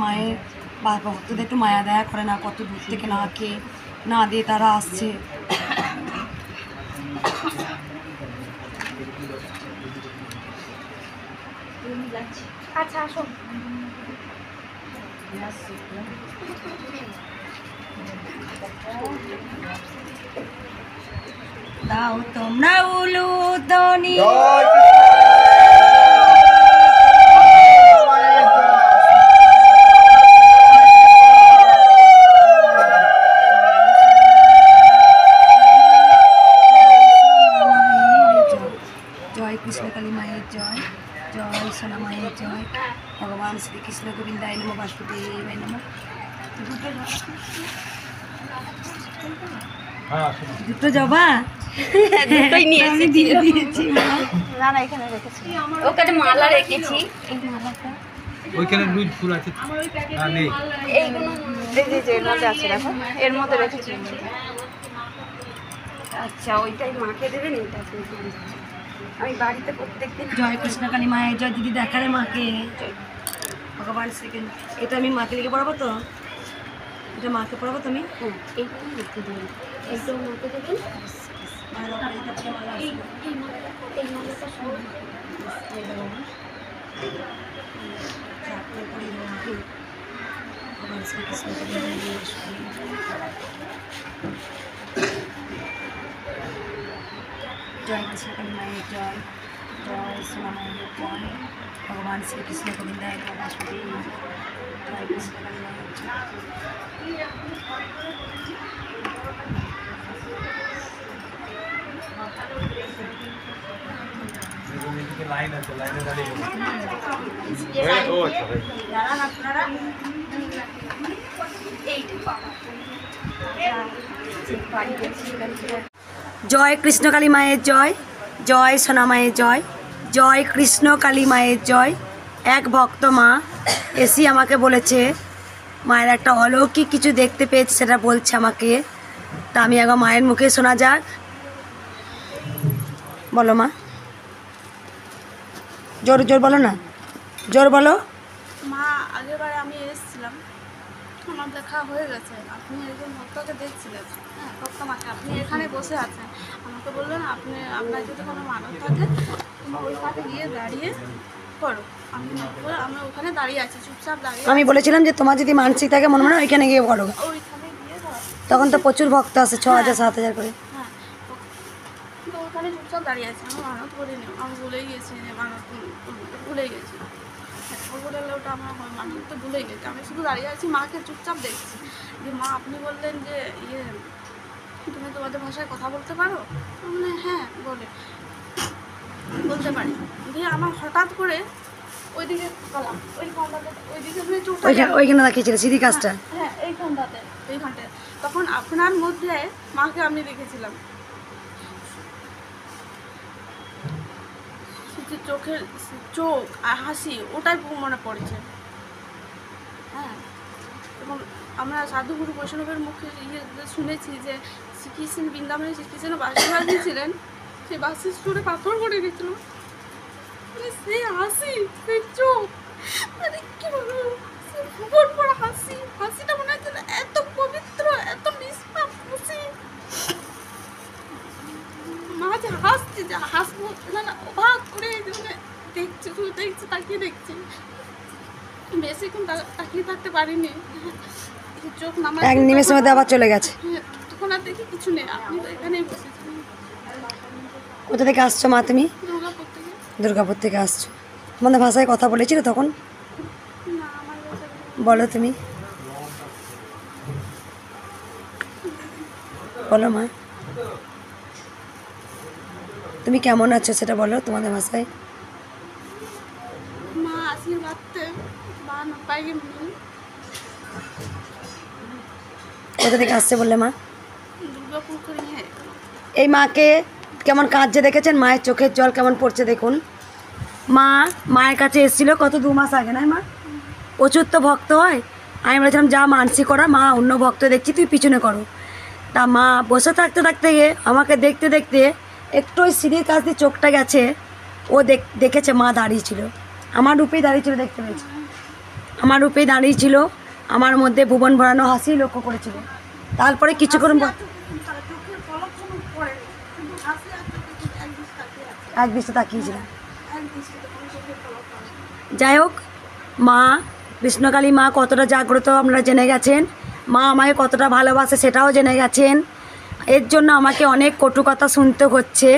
মায়ের বা ভক্তদের একটু মায়া দয়া করে না, কত দূর থেকে না খেয়ে না দিয়ে তারা আসছে। আচ্ছা আসো। দাও তোমরা উলুধ্বনি, জয় কৃষ্ণকালী মায়ের জয়, জয় সোনা মায়ের জয়, ভগবান শ্রীকৃষ্ণ গোবিন্দায় নমঃ, বাসুদেবায় নমঃ। দুটো জবা আমি দিয়ে দিয়েছি। না না এখানে রেখেছি, ওখানে মালা রেখেছি। এই মালাটা ওইখানে লুজ ফুল আছে না নেই? এইগুলো এই যে এর মধ্যে আছে, দেখো এর মধ্যে রেখেছি। আচ্ছা ওইটাই মাকে দেবেন, এটা আমি বাড়িতে প্রত্যেকদিন। জয় কৃষ্ণকালী মায়ের জয়। দিদি দেখারে মাকে, ভগবান শ্রীকৃষ্ণ। এটা আমি মাকে লিখে পড়াবো তো, এটা মাকে পড়াবো তুমি? হ্যাঁ এইটাই মাকে দেবেন, এইটাও মাকে দেবেন। এই মালাটা সব ভগবান শ্রীকৃষ্ণ জয় কৃষ্ণকালী মায়ের জয়, জয় সোনা মায়ের জয়, ভগবান শ্রীকৃষ্ণ গোবিন্দায় গণেশপতি, জয় কৃষ্ণকালী মায়ের জয়। লাইন আছে, লাইনে দাঁড়িয়ে জয় কৃষ্ণকালী মায়ের জয়, জয় সোনা মায়ের জয়, জয় কৃষ্ণকালী মায়ের জয়। এক ভক্ত মা এসি আমাকে বলেছে মায়ের একটা অলৌকিক কিছু দেখতে পেয়েছে, সেটা বলছে আমাকে। তা আমি একবার মায়ের মুখে শোনা যাক। বলো মা, জোর জোর বলো না, জোর বলো। মা আগেরবারে আমি এসেছিলাম, আমার দেখা হয়ে গেছে। আপনি একজন ভক্তকে দেখছিলেন, হ্যাঁ ভক্ত মাকে, আপনি এখানে বসে আছেন। আমাকে বললেন আপনার যদি কোনো মানত থাকে তুমি ওইখানে গিয়ে দাঁড়িয়ে করো। আমি ওখানে দাঁড়িয়ে আছি, চুপচাপ দাঁড়িয়ে। আমি বলেছিলাম যে তোমার যদি মানসিক থাকে মনে মনে ওইখানে গিয়ে করো। ওইখানে গিয়ে তখন তো প্রচুর ভক্ত আছে, 6,000 7,000 করে। হ্যাঁ, তো ওখানে চুপচাপ দাঁড়িয়ে আছি। আমি মানত করিনি, আমি ভুলেই গেছি যে মানত ভুলেই গেছি। বলে ওটা আমার মানত তো ভুলেই গেছি। আমি শুধু দাঁড়িয়ে আছি, মাকে চুপচাপ দেখছি যে মা আপনি বললেন যে তুমি তোমাদের ভাষায় কথা বলতে পারো? মানে হ্যাঁ বলতে পারি। দিয়ে আমার হঠাৎ করে ওইদিকে গেলাম, ওইদিকে ওইখানে রাখিয়েছিল সিঁড়ি কাজটা। হ্যাঁ এইখানটায় তখন আপনার মধ্যে মাকে আমি দেখেছিলাম। চোখের চোখ আর হাসি ওটাই মনে পড়েছে। হ্যাঁ, এবং আমরা সাধুগুরু বৈষ্ণবের মুখে শুনেছি যে শ্রীকৃষ্ণ বৃন্দাবনে শ্রীকৃষ্ণ বাঁশি বাজিয়েছিলেন, সেই বাঁশির সুরে পাথর পড়ে গেছিল। সেই হাসি, সেই চোখ, মানে কি বলবো, ভুবন পড়া হাসিটা মনে হচ্ছে এত পবিত্র, এত নিষ্পাপ হাসি। মা যে হাসছে, যে হাসবো না অবাক করে দেখছি, শুধু দেখছি, তাকিয়ে দেখছি। বেশিক্ষণ তাকিয়ে থাকতে পারিনি, চোখ নামা এক নিমেষের মধ্যে আবার চলে গেছে। তখন আর দেখি কিছু নেই, আপনি তো এখানেই বসেছেন। কোথা থেকে আসছো মা তুমি? দুর্গাপুর থেকে। দুর্গাপুর থেকে আসছো। তোমাদের ভাষায় কথা বলেছিল তখন? না, আমার বাসা বলো তুমি, বলো মা, তুমি কেমন আছো সেটা বলো তোমাদের ভাষায়। মা আশীর্বাদ মা না পাইগে। কোথা থেকে আসছে বললে মা? দুর্গাপুর করে। হ্যাঁ, এই মাকে কেমন কাঁদছে দেখেছেন? মায়ের চোখের জল কেমন পড়ছে দেখুন। মায়ের কাছে এসেছিলো কত 2 মাস আগে, নয় মা? প্রচুর তো ভক্ত হয়। আমি বলেছিলাম যা মানসি করা, মা অন্য ভক্ত দেখছি তুই পিছনে করো। তা মা বসে থাকতে থাকতে গিয়ে আমাকে দেখতে দেখতে একটু ওই সিঁড়ির কাছ দিয়ে চোখটা গেছে, ও দেখেছে মা দাঁড়িয়েছিল, আমার রূপেই দাঁড়িয়েছিল, দেখতে পেয়েছি আমার রূপেই দাঁড়িয়েছিল, আমার মধ্যে ভুবন ভরানো হাসি লক্ষ্য করেছিল। তারপরে কিছুক্ষণ এক দৃষ্টি তাকিয়েছিলাম। যাই হোক, মা কৃষ্ণকালী মা কতটা জাগ্রত আপনারা জেনে গেছেন, মা আমাকে কতটা ভালোবাসে সেটাও জেনে গেছেন। এর জন্য আমাকে অনেক কটু কথা শুনতে হচ্ছে।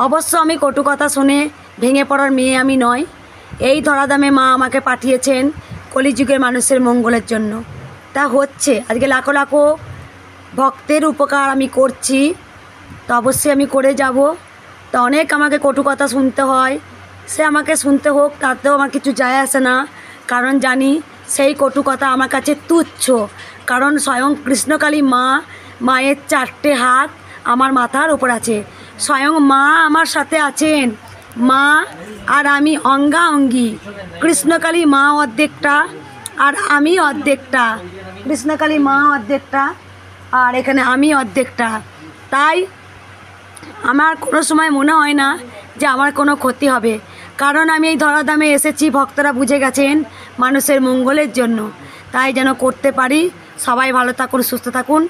অবশ্য আমি কটু কথা শুনে ভেঙে পড়ার মেয়ে আমি নয়। এই ধরাধামে মা আমাকে পাঠিয়েছেন কলিযুগের মানুষের মঙ্গলের জন্য। তা হচ্ছে, আজকে লাখো লাখো ভক্তের উপকার আমি করছি, তো অবশ্যই আমি করে যাব। তো অনেক আমাকে কটু কথা শুনতে হয়, সে আমাকে শুনতে হোক, তাতেও আমার কিছু যায় আসে না, কারণ জানি সেই কটু কথা আমার কাছে তুচ্ছ। কারণ স্বয়ং কৃষ্ণকালী মায়ের 4টে হাত আমার মাথার ওপর আছে, স্বয়ং মা আমার সাথে আছেন। মা আর আমি অঙ্গাঅঙ্গি। কৃষ্ণকালী মা অর্ধেকটা আর আমি অর্ধেকটা, কৃষ্ণকালী মা অর্ধেকটা আর এখানে আমি অর্ধেকটা। তাই আমার কোনো সময় মনে হয় না যে আমার কোনো ক্ষতি হবে, কারণ আমি এই ধরাধামে এসেছি, ভক্তরা বুঝে গেছেন মানুষের মঙ্গলের জন্য। তাই যেন করতে পারি। সবাই ভালো থাকুন, সুস্থ থাকুন।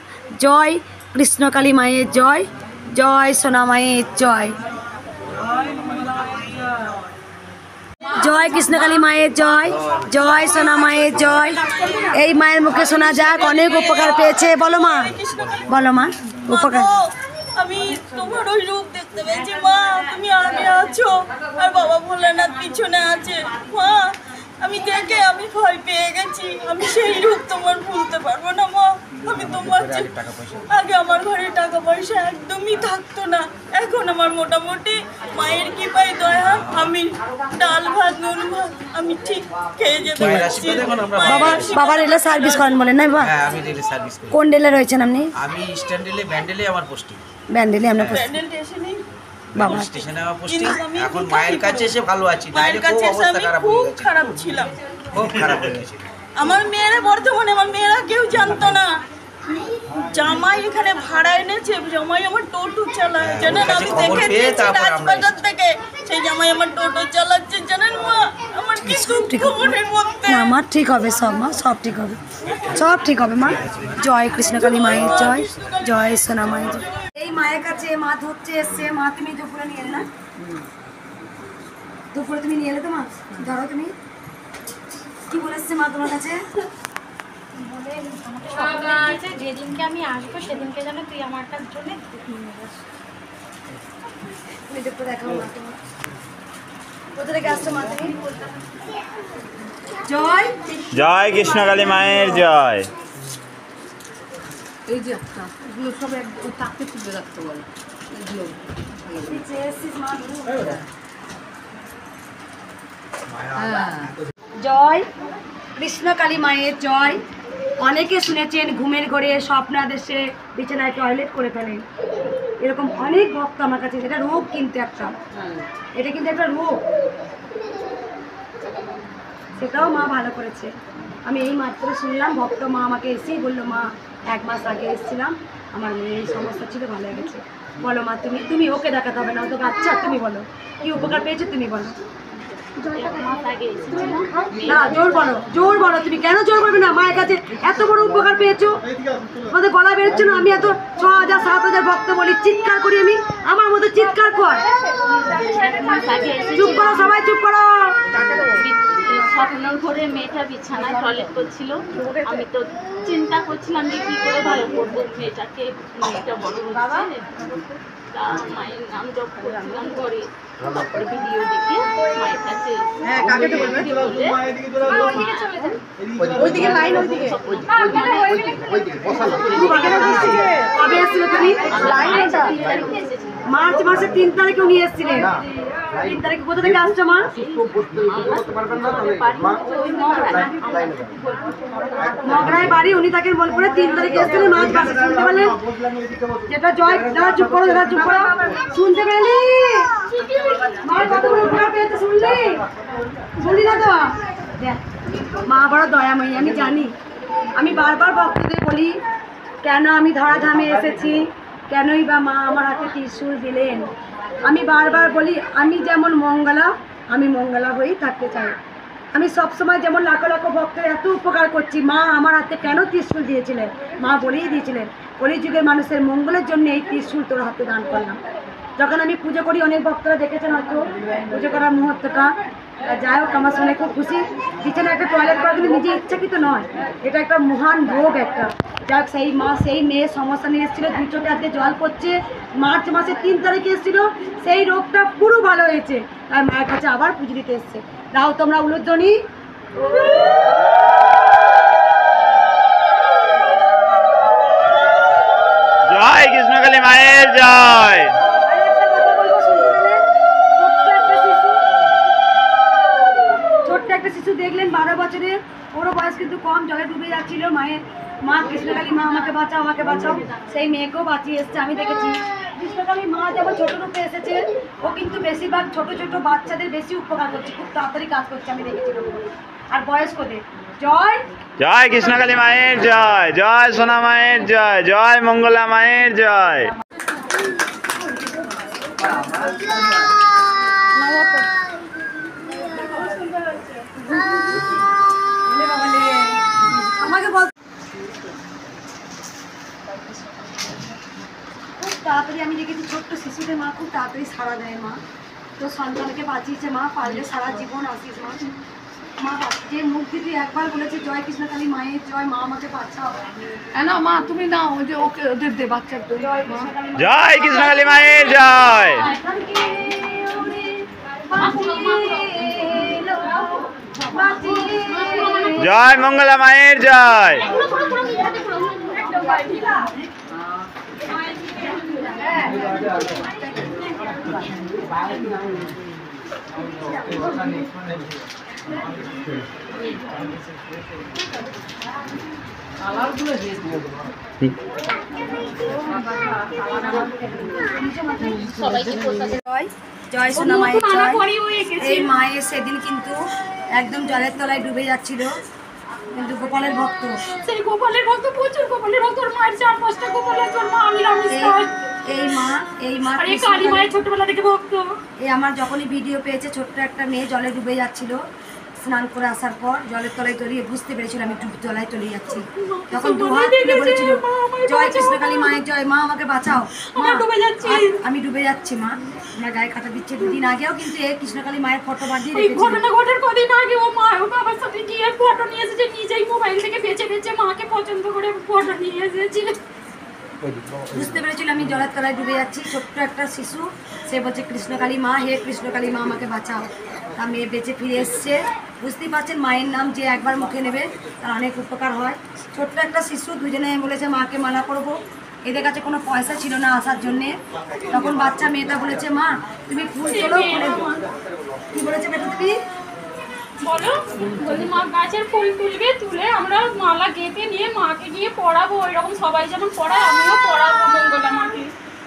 জয় কৃষ্ণকালী মায়ের জয়, জয় সোনা মায়ের জয়, জয় কৃষ্ণকালী মায়ের জয়, জয় সোনা মায়ের জয়। এই মায়ের মুখে শোনা যাক অনেক উপকার পেয়েছে। বলো মা, বলো মা উপকার। আমি তোমার ওই রূপ দেখতে পেয়েছি মা তুমি আগে আছো আর বাবা ভোলানাথ পিছনে আছে। মা আমি দেখে আমি ভয় পেয়ে গেছি, আমি সেই রূপ তোমার ভুলতে পারবো না মা। আমি তোমার আগে আমার ঘরে টাকা পয়সা একদমই থাকতো না, এখন আমার মোটামুটি মায়ের কৃপায় দয়া আমি ডাল ভাত নুন ভাত আমি ঠিক খেয়ে যেতে পারছি। বাবা রেলে সার্ভিস করেন বলেন না বাবা? হ্যাঁ আমি রেলে সার্ভিস করি। কোন রেলে রয়েছেন আপনি? আমি ইস্টার্ন রেলে ব্যান্ডেলে আমার পোস্টিং। ব্যান্ডেলে আপনার পোস্টিং? প্যান্ডেল স্টেশনে বাবা স্টেশনে আমার পোস্টিং। এখন মায়ের কাছে এসে ভালো আছি, নাইলে খুব অবস্থা খারাপ হয়ে গেছে। খারাপ ছিলাম, খুব খারাপ হয়ে গেছে। আমার মেয়েরা বর্তমানে আমার মেয়েরা কেউ জানতো না। জামাই এখানে ভাড়া এনেছে, জামাই আমার টোটো চালায় জানেন, আমি দেখে দিয়েছি রাজবাজার থেকে। সেই জামাই আমার টোটো চালাচ্ছে জানেন মা, আমার কি খবরের মধ্যে। না মা ঠিক হবে সব, মা সব ঠিক হবে, সব ঠিক হবে মা। জয় কৃষ্ণকালী মায়ের জয়, জয় সোনা মায়ের জয়। এই মায়ের কাছে মা ধরছে এসছে। মা তুমি দুপুরে নিয়ে এলে না? দুপুরে তুমি নিয়ে এলে তো মা? ধরো তুমি কি বলেছে মা তোমার কাছে? বলে আমাকে শপথ দিয়েছে যেদিনকে আমি আসবো সেদিনকে যেন তুই আমারটার জন্য নিয়ে যাস। তুমি দুপুরে দেখাও মা তোমার কোথা থেকে আসছো মা তুমি? জয় জয় কৃষ্ণকালী মায়ের জয়। এই যে একটা এগুলো সব তাকে তুলে রাখতে বলে। জয় কৃষ্ণকালী মায়ের জয়। অনেকে শুনেছেন ঘুমের ঘরে স্বপ্নাদেশে বিছানায় টয়লেট করে ফেলেন, এরকম অনেক ভক্ত আমার কাছে। এটা রোগ কিন্তু একটা, এটা কিন্তু একটা রোগ, সেটাও মা ভালো করেছে। আমি এই মাত্র শুনলাম ভক্ত মা আমাকে এসেই বললো মা 1 মাস আগে এসেছিলাম, আমার মেয়ের এই সমস্যা ছিল, ভালো হয়ে গেছে। বলো মা তুমি তুমি ওকে দেখাতে হবে না, ও তো বাচ্চা, তুমি বলো কি উপকার পেয়েছো তুমি বলো। না জোর বলো, জোর বলো, তুমি কেন জোর করবে না? মায়ের কাছে এত বড় উপকার পেয়েছো, আমাদের গলা বেরোচ্ছে না। আমি এত 6,000 7,000 ভক্ত বলি, চিৎকার করি আমি, আমার মতো চিৎকার কর। চুপ করো সবাই, চুপ করো। স্বপ্নর ঘরে মেয়েটা বিছানায় টয়লেট করছিল, আমি তো চিন্তা করছিলাম যে কী করে ভালো করবো মেয়েটাকে, মেয়েটা বড় হচ্ছে। তা মায়ের নাম জপ করছিলাম ঘরে, তারপরে ভিডিও দেখে মায়ের কাছে মার্চ মাসের 3 তারিখে উনি এসেছিলেন। 3 তারিখে কোথা থেকে আসছো মা? মগরায় বাড়ি, উনি থাকেন বোলপুরে। 3 তারিখে এসেছিলেন মার্চ মাসে। শুনতে পেলেন? যেটা জয়, দাঁড়া চুপ করো, দাঁড়া চুপ করো। শুনতে পেলি মা কত বড় উপকার পেয়েছে? শুনলি? শুনলি না তো? মা বড় দয়াময়ী, আমি জানি। আমি বারবার ভক্তদের বলি কেন আমি ধরাধামে এসেছি, কেনই বা মা আমার হাতে ত্রিশূল দিলেন। আমি বারবার বলি আমি যেমন মঙ্গলা, আমি মঙ্গলা হয়েই থাকতে চাই। আমি সবসময় যেমন লাখো লাখো ভক্তের এত উপকার করছি, মা আমার হাতে কেন ত্রিশূল দিয়েছিলেন? মা বলেই দিয়েছিলেন কলিযুগের মানুষের মঙ্গলের জন্য এই ত্রিশূল তোর হাতে দান করলাম। যখন আমি পুজো করি, অনেক ভক্তরা দেখেছেন হয়তো পুজো করার মুহূর্তটা, যাই হোক আমার শুনে খুব খুশি। বিছানায় একটা টয়লেট করা কিন্তু নিজে ইচ্ছাকৃত নয়, এটা একটা মহান রোগ একটা। যাই হোক সেই মা সেই মেয়ের সমস্যা নিয়ে এসেছিলো, 2 চোখে হাতে জল পড়ছে, মার্চ মাসের 3 তারিখে এসেছিলো, সেই রোগটা পুরো ভালো হয়েছে। তাই মায়ের কাছে আবার পুজো দিতে এসছে। দাও তোমরা উলুধ্বনি। জয় কৃষ্ণকালী মায়ের জয়। ছোট্ট একটা শিশু দেখলেন 12 বছরের, ওরও বয়স কিন্তু কম, জলে ডুবে যাচ্ছিল। মায়ের মা কৃষ্ণকালী মা আমাকে বাঁচাও, আমাকে বাঁচাও, সেই মেয়েকেও বাঁচিয়ে এসছে। আমি দেখেছি কৃষ্ণকালী মা যেমন ছোট রূপে এসেছে, ও কিন্তু বেশিরভাগ ছোট ছোট বাচ্চাদের বেশি উপকার করছে, খুব তাড়াতাড়ি কাজ করছে আমি দেখেছি। আর বয়স্কদের জয়, জয় কৃষ্ণকালী মায়ের জয়, জয় সোনা মায়ের জয়, জয় মঙ্গলা মায়ের জয়। আমাকে বল। খুব তাড়াতাড়ি আমি দেখেছি ছোট্ট শিশুদের মা খুব তাড়াতাড়ি সাড়া দেয়। মা তো সন্তানকে বাঁচিয়েছে মা, পারলে সারা জীবন আসিস মা। মা যে মুখ দিদি একবার বলেছে জয় কৃষ্ণকালী মায়ের জয়, মা আমাকে বাঁচাও। না মা তুমি নাও, ওই যে ওকে ওদের দে বাচ্চা জয় কৃষ্ণকালী মা। জয় কৃষ্ণকালী মায়ের জয়। জয় মঙ্গলা মায়ের জয়। জয় সোনা মায়ের জয়। এই মায়ের সেদিন কিন্তু একদম জলের তলায় ডুবে যাচ্ছিল, কিন্তু গোপালের ভক্ত, সেই গোপালের ভক্ত, প্রচুর গোপালের ভক্ত, মায়ের 4-5টা গোপাল আছে, মা আমি এই মা কালী মায়ের ছোটবেলা থেকে ভক্ত। এই আমার যখনই ভিডিও পেয়েছে, ছোট্ট একটা মেয়ে জলে ডুবে যাচ্ছিল, স্নান করে আসার পর জলের তলায় তলিয়ে বুঝতে পেরেছিল আমি তলায় তলিয়ে যাচ্ছি, তখন দুহাত তুলে বলেছিল জয় কৃষ্ণকালী মায়ের জয়, মা আমাকে বাঁচাও, আমি ডুবে যাচ্ছি মা, আমার গায়ে কাটা দিচ্ছে। দুদিন আগেও কিন্তু এই কৃষ্ণকালী মায়ের ফটো বাঁধিয়ে রেখেছিল। ঘটনা ঘটার কদিন আগে ও মা ও বাবার সাথে গিয়ে ফটো নিয়ে এসেছে, নিজেই মোবাইল থেকে বেছে বেছে মাকে পছন্দ করে ফটো নিয়ে এসেছিল। বুঝতে পেরেছিল আমি জলের তলায় ডুবে যাচ্ছি, ছোট্ট একটা শিশু, সে বলছে কৃষ্ণকালী মা, হে কৃষ্ণকালী মা আমাকে বাঁচাও। তা মেয়ে বেঁচে ফিরে এসছে। বুঝতেই পারছেন মায়ের নাম যে একবার মুখে নেবে তার অনেক উপকার হয়। ছোট্ট একটা শিশু, দুজনে বলেছে মাকে মালা করবো, এদের কাছে কোনো পয়সা ছিল না আসার জন্যে, তখন বাচ্চা মেয়েটা বলেছে মা তুমি ফুল তোলো, কি বলেছে বেটা তুমি বলো, বলছি মা গাছের ফুল তুলবে, তুলে আমরা মালা গেঁথে নিয়ে মাকে গিয়ে পড়াবো, এরকম সবাই যেমন পড়ায় আমিও পড়াবো মঙ্গলা মাকে।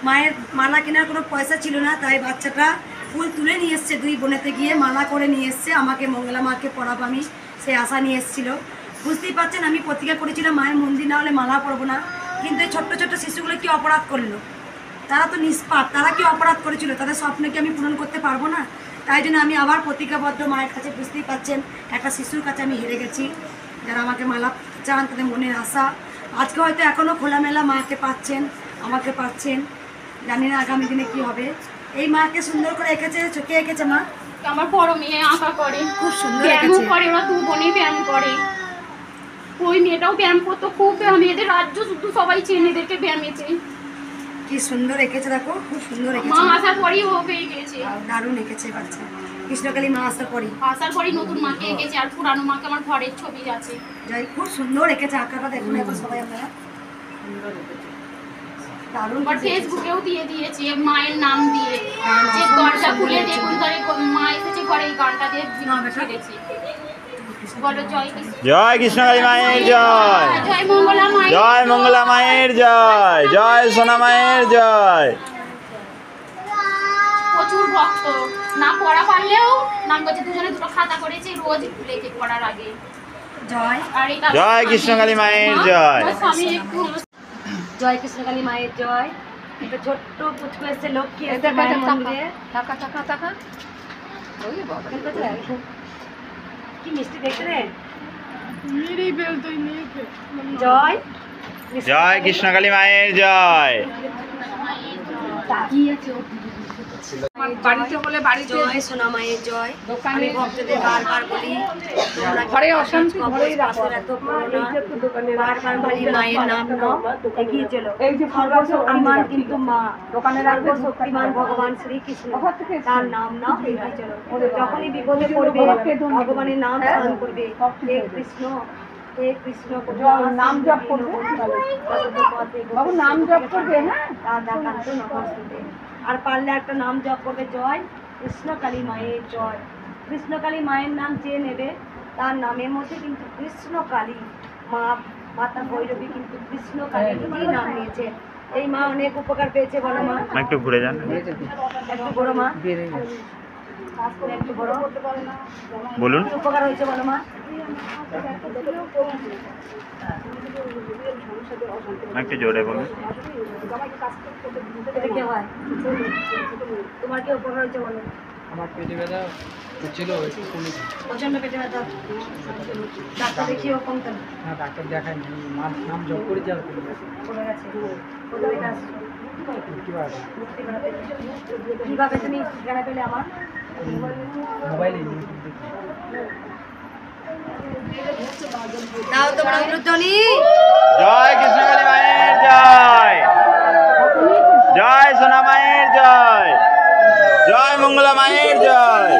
মায়ের মালা কেনার কোনো পয়সা ছিল না, তাই বাচ্চাটা ফুল তুলে নিয়ে এসছে, দুই বোনেতে গিয়ে মালা করে নিয়ে এসছে, আমাকে মঙ্গলা মাকে পড়াবো আমি, সে আশা নিয়ে এসেছিলো। বুঝতেই পারছেন আমি প্রতিজ্ঞা করেছিলাম মায়ের মন্দির না হলে মালা পরবো না, কিন্তু এই ছোট্ট ছোট্ট শিশুগুলো কি অপরাধ করলো, তারা তো নিষ্পাপ, তারা কি অপরাধ করেছিল, তাদের স্বপ্ন কি আমি পূরণ করতে পারবো না? তাই জন্য আমি আবার প্রতিজ্ঞাবদ্ধ মায়ের কাছে, বুঝতেই পারছেন একটা শিশুর কাছে আমি হেরে গেছি, যারা আমাকে মালা চান, তাদের মনের আশা। আজকে হয়তো এখনও খোলামেলা মাকে পাচ্ছেন, আমাকে পাচ্ছেন, জানি না আগামী দিনে কি হবে। এই মাকে সুন্দর করে এঁকেছে, চোখে এঁকেছে মা, আমার বড় মেয়ে আঁকা করে, খুব সুন্দর ব্যায়াম এঁকেছে। করে, ওরা 2 বোনই ব্যায়াম করে, ওই মেয়েটাও ব্যায়াম করতো খুব, ব্যায়াম, এদের রাজ্য শুধু সবাই চেনে, এদেরকে ব্যায়ামেছে। কি সুন্দর এঁকেছে দেখো, খুব সুন্দর মা এঁকেছে, আসার পরই ও পেয়ে গেছে, দারুণ এঁকেছে বাচ্চা। কৃষ্ণকালী মা আসার পরই নতুন মাকে এঁকেছে, আর পুরানো মাকে আমার ঘরের ছবি আছে। যাই, খুব সুন্দর এঁকেছে, আঁকাটা দেখুন এখন সবাই আমরা দারুণ। আবার ফেসবুকেও দিয়ে দিয়েছে মায়ের নাম দিয়ে, যে দরজা খুলে দেখুন ঘরে মা এসেছে, ঘরে এই গানটা দিয়ে ছেড়েছে। বলো জয় কৃষ্ণ, জয় কৃষ্ণকালী মায়ের জয়। জয় মঙ্গলা মায়ের, জয় মঙ্গলা মায়ের জয়। জয় সোনা মায়ের জয়। প্রচুর ভক্ত, না পড়া পারলেও নাম করছে, দুজনে দুটো খাতা করেছে রোজ লেখে পড়ার আগে জয়। আর এটা জয় কৃষ্ণকালী মায়ের জয়। স্বামী একটু জয় কৃষ্ণকালী মায়ের জয়। একটা ছোট্ট পুচকু এসছে, লক্ষ্মী এসছে মায়ের মন্দিরে, টাকা টাকা টাকা কি মিষ্টি দেখতে রে। জয় জয় কৃষ্ণকালী মায়ের জয়। বাড়িতে বলে বাড়িতে জয় সোনা মায়ের জয়। আমি ভক্তদের বারবার বলি ঘরে অশান্তি, ঘরেই রাখো, এত বারবার বলি মায়ের নাম নাও, এগিয়ে চলো। এই যে সর্বশক্তিমান কিন্তু মা, দোকানে রাখবো শক্তিমান ভগবান শ্রীকৃষ্ণ, তার নাম নাও, এগিয়ে চলো। যখনই বিপদে পড়বে ভগবানের নাম স্মরণ করবে, হে কৃষ্ণ হে কৃষ্ণ, নাম জপ করবে, নাম জপ করবে, হ্যাঁ, আর পারলে একটা নাম জপ করবে, জয় কৃষ্ণকালী মায়ের জয়। কৃষ্ণকালী মায়ের নাম যে নেবে তার নামের মধ্যে কিন্তু কৃষ্ণকালী মা, মাতা ভৈরবী কিন্তু কৃষ্ণকালী নাম নিয়েছে। এই মা অনেক উপকার পেয়েছে, বলো মা। একটু ঘুরে যান, একটু বড় মা, একটু বড় বলুন। কি উপকার হয়েছে বলো মা। একটু জোরে বলুন। এটা কি হয়, তোমার কি উপকার হয়েছে বলো। আমার পেটে ব্যথা হচ্ছিল, প্রচন্ড পেটে ব্যথা, ডাক্তার দেখিও কমতে না। না ডাক্তার দেখায়নি, মার নাম জপ করে যাওয়ার পড়ে গেছে, কোথায় আসছো কিভাবে তুমি ঠিকানা পেলে আমার মোবাইলে? দাও তোমরা উলুধ্বনি। জয় কৃষ্ণকালী মায়ের জয়, জয় সোনা মায়ের জয়, জয় মঙ্গলা মায়ের জয়।